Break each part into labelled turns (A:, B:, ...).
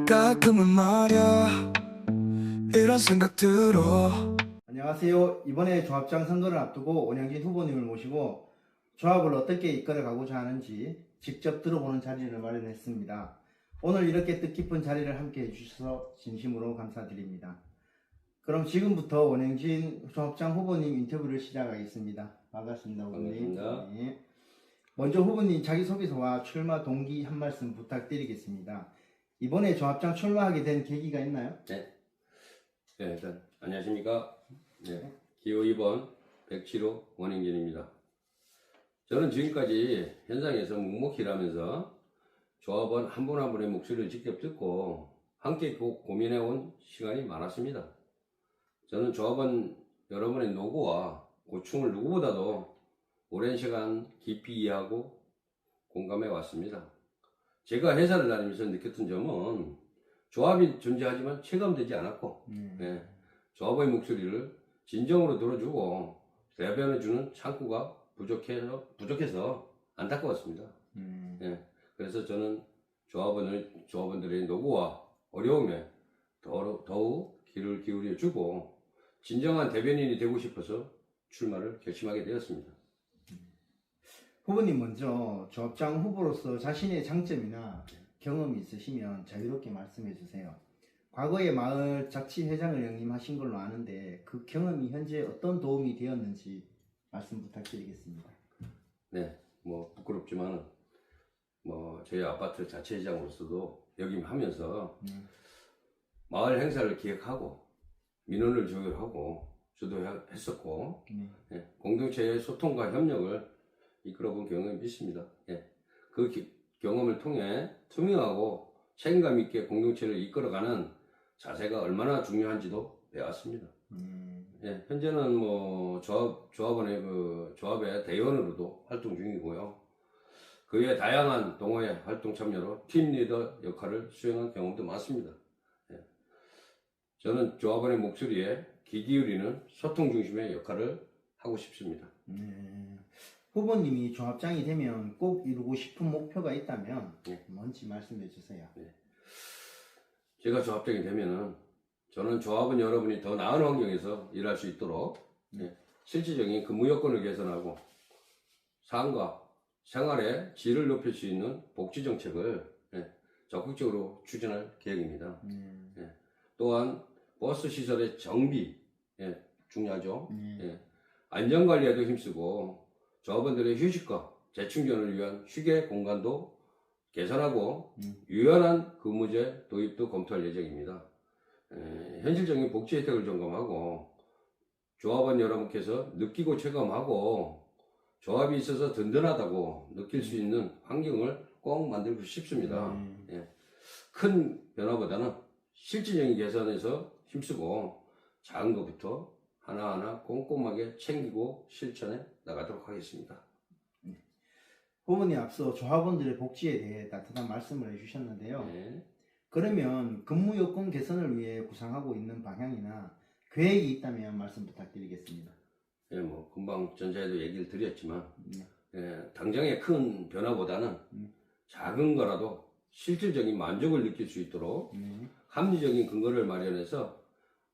A: 가끔은 말야 이런 생각 들어.
B: 안녕하세요. 이번에 조합장 선거를 앞두고 원영진 후보님을 모시고 조합을 어떻게 이끌어가고자 하는지 직접 들어보는 자리를 마련했습니다. 오늘 이렇게 뜻깊은 자리를 함께 해주셔서 진심으로 감사드립니다. 그럼 지금부터 원영진 조합장 후보님 인터뷰를 시작하겠습니다. 반갑습니다, 후보님.
C: 반갑습니다.
B: 네. 먼저 후보님 자기소개서와 출마 동기 한 말씀 부탁드리겠습니다. 이번에 조합장 출마하게 된 계기가 있나요?
C: 네. 네, 일단 안녕하십니까. 네. 기호 2번 107호 원행진입니다. 저는 지금까지 현장에서 묵묵히 일하면서 조합원 한 분 한 분의 목소리를 직접 듣고 함께 고민해온 시간이 많았습니다. 저는 조합원 여러분의 노고와 고충을 누구보다도 오랜 시간 깊이 이해하고 공감해 왔습니다. 제가 회사를 다니면서 느꼈던 점은 조합이 존재하지만 체감되지 않았고 네, 조합의 목소리를 진정으로 들어주고 대변해주는 창구가 부족해서 안타까웠습니다. 네, 그래서 저는 조합원들의 노고와 어려움에 더욱 귀를 기울여주고 진정한 대변인이 되고 싶어서 출마를 결심하게 되었습니다.
B: 후보님 먼저 조합장 후보로서 자신의 장점이나 경험이 있으시면 자유롭게 말씀해 주세요. 과거에 마을 자치회장을 역임하신 걸로 아는데 그 경험이 현재 어떤 도움이 되었는지 말씀 부탁드리겠습니다.
C: 네, 뭐 부끄럽지만 저희 아파트 자치회장으로서도 역임하면서 마을 행사를 기획하고 민원을 조율하고 주도했었고 네, 공동체의 소통과 협력을 이끌어본 경험이 있습니다. 예. 그 경험을 통해 투명하고 책임감 있게 공동체를 이끌어가는 자세가 얼마나 중요한지도 배웠습니다. 예. 현재는 조합원의 조합의 대의원으로도 활동 중이고요. 그의 다양한 동호회 활동 참여로 팀 리더 역할을 수행한 경험도 많습니다. 예. 저는 조합원의 목소리에 귀 기울이는 소통 중심의 역할을 하고 싶습니다.
B: 후보님이 조합장이 되면 꼭 이루고 싶은 목표가 있다면 뭔지 말씀해 주세요.
C: 제가 조합장이 되면은 저는 조합원 여러분이 더 나은 환경에서 일할 수 있도록 실질적인 근무 여건을 개선하고 삶과 생활의 질을 높일 수 있는 복지 정책을 적극적으로 추진할 계획입니다. 또한 버스 시설의 정비 중요하죠. 안전관리에도 힘쓰고 조합원들의 휴식과 재충전을 위한 휴게 공간도 개선하고 유연한 근무제 도입도 검토할 예정입니다. 현실적인 복지 혜택을 점검하고 조합원 여러분께서 느끼고 체감하고 조합이 있어서 든든하다고 느낄 수 있는 환경을 꼭 만들고 싶습니다. 큰 변화보다는 실질적인 개선에서 힘쓰고 작은 것부터 하나하나 꼼꼼하게 챙기고 실천해 나가도록 하겠습니다.
B: 후보님 앞서 조합원들의 복지에 대해 따뜻한 말씀을 해주셨는데요. 그러면 근무 여건 개선을 위해 구상하고 있는 방향이나 계획이 있다면 말씀 부탁드리겠습니다.
C: 금방 전자에도 얘기를 드렸지만 당장의 큰 변화보다는 작은 거라도 실질적인 만족을 느낄 수 있도록 합리적인 근거를 마련해서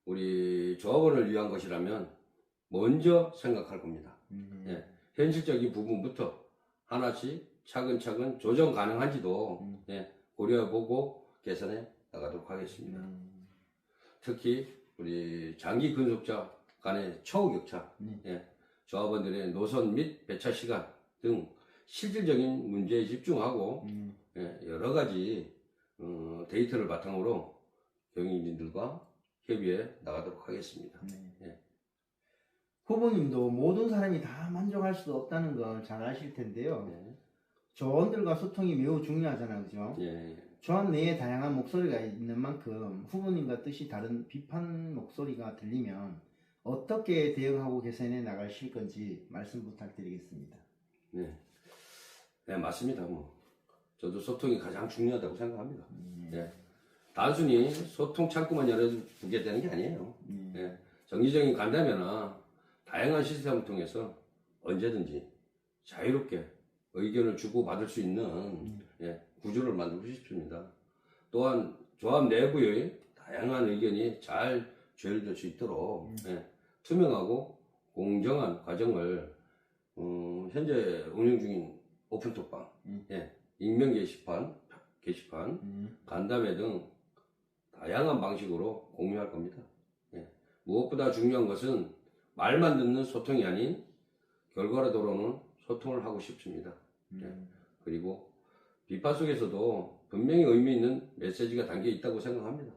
C: 우리 조합원을 위한 것이라면 먼저 생각할 겁니다. 현실적인 부분부터 하나씩 차근차근 조정 가능한지도 고려해보고 개선해 나가도록 하겠습니다. 특히 우리 장기 근속자 간의 처우 격차, 조합원들의 노선 및 배차 시간 등 실질적인 문제에 집중하고 여러 가지 데이터를 바탕으로 경영진들과 협의해 나가도록 하겠습니다.
B: 후보님도 모든 사람이 다 만족할 수 없다는 걸 잘 아실 텐데요. 조합원들과 소통이 매우 중요하잖아요, 그죠? 조합 내에 다양한 목소리가 있는 만큼 후보님과 뜻이 다른 비판 목소리가 들리면 어떻게 대응하고 개선해 나가실 건지 말씀 부탁드리겠습니다.
C: 네, 맞습니다. 저도 소통이 가장 중요하다고 생각합니다. 단순히 소통 창구만 열어두게 되는 게 아니에요. 정기적인 간담회나 다양한 시스템을 통해서 언제든지 자유롭게 의견을 주고받을 수 있는 구조를 만들고 싶습니다. 또한 조합 내부의 다양한 의견이 잘 조율될 수 있도록 투명하고 공정한 과정을 현재 운영 중인 오픈톡방, 익명 게시판, 간담회 등 다양한 방식으로 공유할 겁니다. 무엇보다 중요한 것은 말만 듣는 소통이 아닌 결과로는 소통을 하고 싶습니다. 그리고 비판 속에서도 분명히 의미 있는 메시지가 담겨 있다고 생각합니다.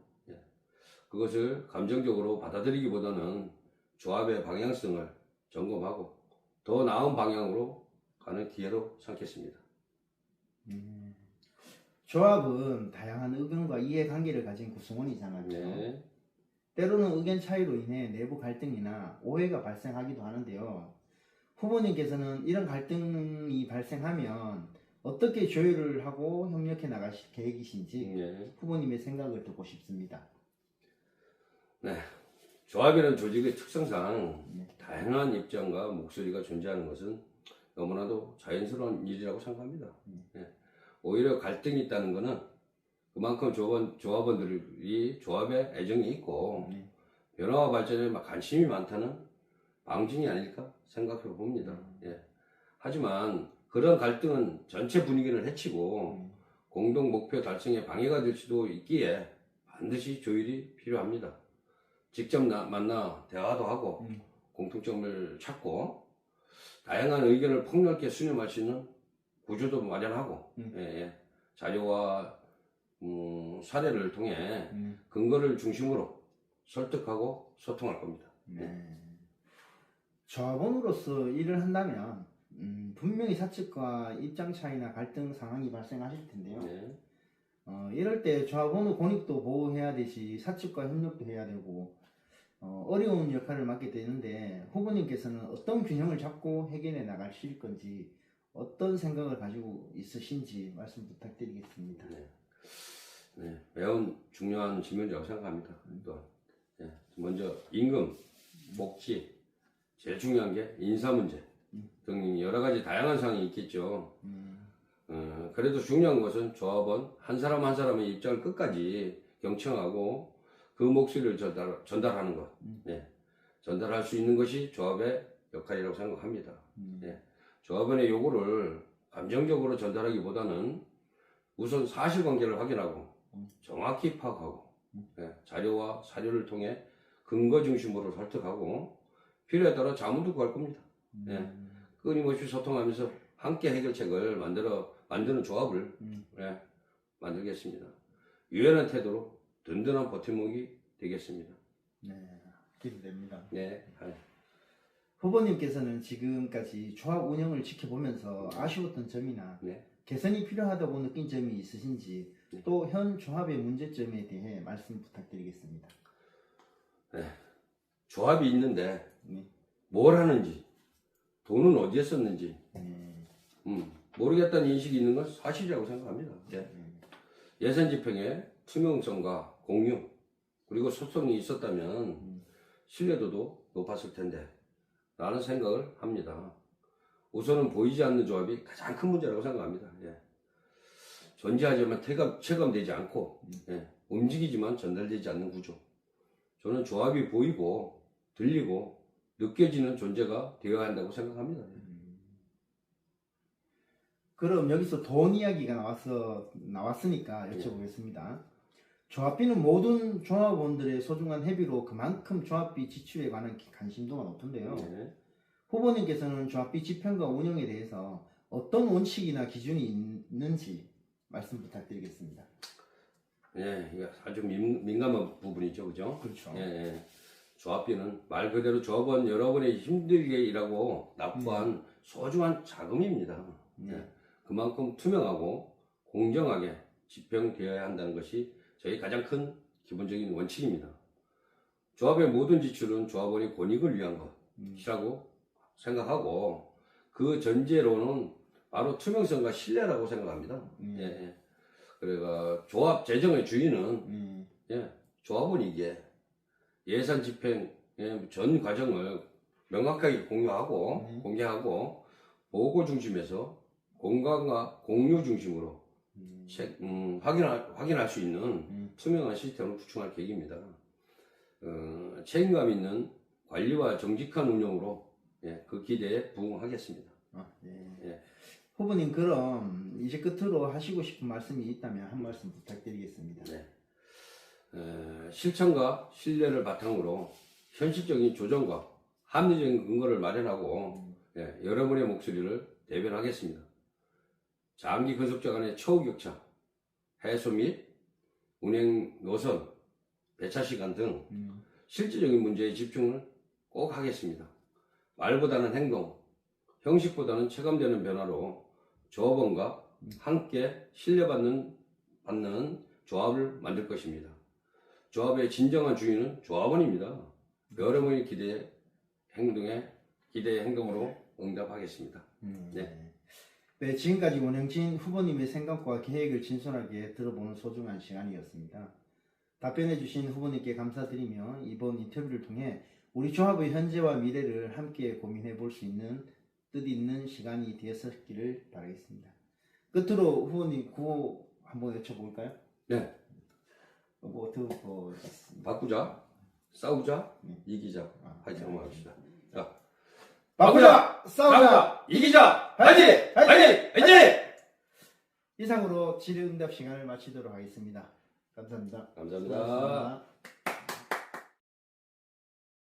C: 그것을 감정적으로 받아들이기보다는 조합의 방향성을 점검하고 더 나은 방향으로 가는 기회로 삼겠습니다.
B: 조합은 다양한 의견과 이해관계를 가진 구성원이잖아요.
C: 네.
B: 때로는 의견 차이로 인해 내부 갈등이나 오해가 발생하기도 하는데요. 후보님께서는 이런 갈등이 발생하면 어떻게 조율을 하고 협력해 나가실 계획이신지 후보님의 생각을 듣고 싶습니다.
C: 네. 조합이라는 조직의 특성상 다양한 입장과 목소리가 존재하는 것은 너무나도 자연스러운 일이라고 생각합니다. 오히려 갈등이 있다는 것은 그만큼 조합원들이 조합에 애정이 있고 변화와 발전에 관심이 많다는 방증이 아닐까 생각해 봅니다. 하지만 그런 갈등은 전체 분위기를 해치고 공동 목표 달성에 방해가 될 수도 있기에 반드시 조율이 필요합니다. 직접 만나 대화도 하고 공통점을 찾고 다양한 의견을 폭넓게 수렴할 수 있는 구조도 마련하고 자료와 사례를 통해 근거를 중심으로 설득하고 소통할 겁니다.
B: 조합원으로서 일을 한다면 분명히 사측과 입장 차이나 갈등 상황이 발생하실 텐데요. 이럴 때 조합원의 권익도 보호해야 되시 사측과 협력도 해야 되고 어려운 역할을 맡게 되는데 후보님께서는 어떤 균형을 잡고 해결해 나가실 건지 어떤 생각을 가지고 있으신지 말씀 부탁드리겠습니다.
C: 매우 중요한 질문이라고 생각합니다. 또 먼저 임금, 복지, 제일 중요한 게 인사 문제 등 여러 가지 다양한 사항이 있겠죠. 그래도 중요한 것은 조합원 한 사람 한 사람의 입장을 끝까지 경청하고 그 목소리를 전달하는 것. 전달할 수 있는 것이 조합의 역할이라고 생각합니다. 조합원의 요구를 감정적으로 전달하기보다는 우선 사실관계를 확인하고 정확히 파악하고 자료와 사료를 통해 근거 중심으로 설득하고 필요에 따라 자문도 구할 겁니다. 끊임없이 소통하면서 함께 해결책을 만드는 조합을 만들겠습니다. 유연한 태도로 든든한 버팀목이 되겠습니다.
B: 기대됩니다.
C: 네.
B: 후보님께서는 지금까지 조합 운영을 지켜보면서 아쉬웠던 점이나 개선이 필요하다고 느낀 점이 있으신지 또 현 조합의 문제점에 대해 말씀 부탁드리겠습니다.
C: 조합이 있는데 뭘 하는지 돈은 어디에 썼는지 모르겠다는 인식이 있는 건 사실이라고 생각합니다. 예산 집행의 투명성과 공유 그리고 소통이 있었다면 신뢰도도 높았을 텐데 라는 생각을 합니다. 우선은 보이지 않는 조합이 가장 큰 문제라고 생각합니다. 존재하지만 체감되지 않고 움직이지만 전달되지 않는 구조. 저는 조합이 보이고 들리고 느껴지는 존재가 되어야 한다고 생각합니다.
B: 그럼 여기서 돈 이야기가 나왔으니까 여쭤보겠습니다. 조합비는 모든 조합원들의 소중한 회비로 그만큼 조합비 지출에 관한 관심도가 높은데요. 후보님께서는 조합비 집행과 운영에 대해서 어떤 원칙이나 기준이 있는지 말씀 부탁드리겠습니다.
C: 이거 아주 민감한 부분이죠, 그죠?
B: 그렇죠.
C: 조합비는 말 그대로 조합원 여러분의 힘들게 일하고 납부한 소중한 자금입니다. 그만큼 투명하고 공정하게 집행되어야 한다는 것이 저희 가장 큰 기본적인 원칙입니다. 조합의 모든 지출은 조합원의 권익을 위한 것이라고 생각하고 그 전제로는 바로 투명성과 신뢰라고 생각합니다. 그래가 조합 재정의 주인은 조합원이기에 예산 집행 전 과정을 명확하게 공개하고 보고 중심에서 공감과 공유 중심으로 확인할 수 있는 투명한 시스템을 구축할 계획입니다. 책임감 있는 관리와 정직한 운영으로 그 기대에 부응하겠습니다. 예.
B: 후보님, 그럼 이제 끝으로 하시고 싶은 말씀이 있다면 한 말씀 부탁드리겠습니다.
C: 실천과 신뢰를 바탕으로 현실적인 조정과 합리적인 근거를 마련하고 여러분의 목소리를 대변하겠습니다. 장기 건설자 간의 처우 격차 해소 및 운행 노선, 배차 시간 등 실질적인 문제에 집중을 꼭 하겠습니다. 말보다는 행동, 형식보다는 체감되는 변화로 조합원과 함께 신뢰받는 조합을 만들 것입니다. 조합의 진정한 주인은 조합원입니다. 여러분의 기대의 행동으로 응답하겠습니다.
B: 네, 지금까지 원영진 후보님의 생각과 계획을 진솔하게 들어보는 소중한 시간이었습니다. 답변해주신 후보님께 감사드리며 이번 인터뷰를 통해 우리 조합의 현재와 미래를 함께 고민해 볼 수 있는 뜻있는 시간이 되었기를 바라겠습니다. 끝으로 후보님 구호 한번 외쳐볼까요?
C: 네.
B: 뭐 어떻게 있습니다.
C: 바꾸자, 싸우자, 이기자. 화이팅 한번 합시다. 자,
B: 바꾸자, 싸우자,
C: 이기자, 화이팅!
B: 화이팅!
C: 화이팅!
B: 이상으로 질의응답 시간을 마치도록 하겠습니다. 감사합니다.
C: 감사합니다.
B: 고맙습니다.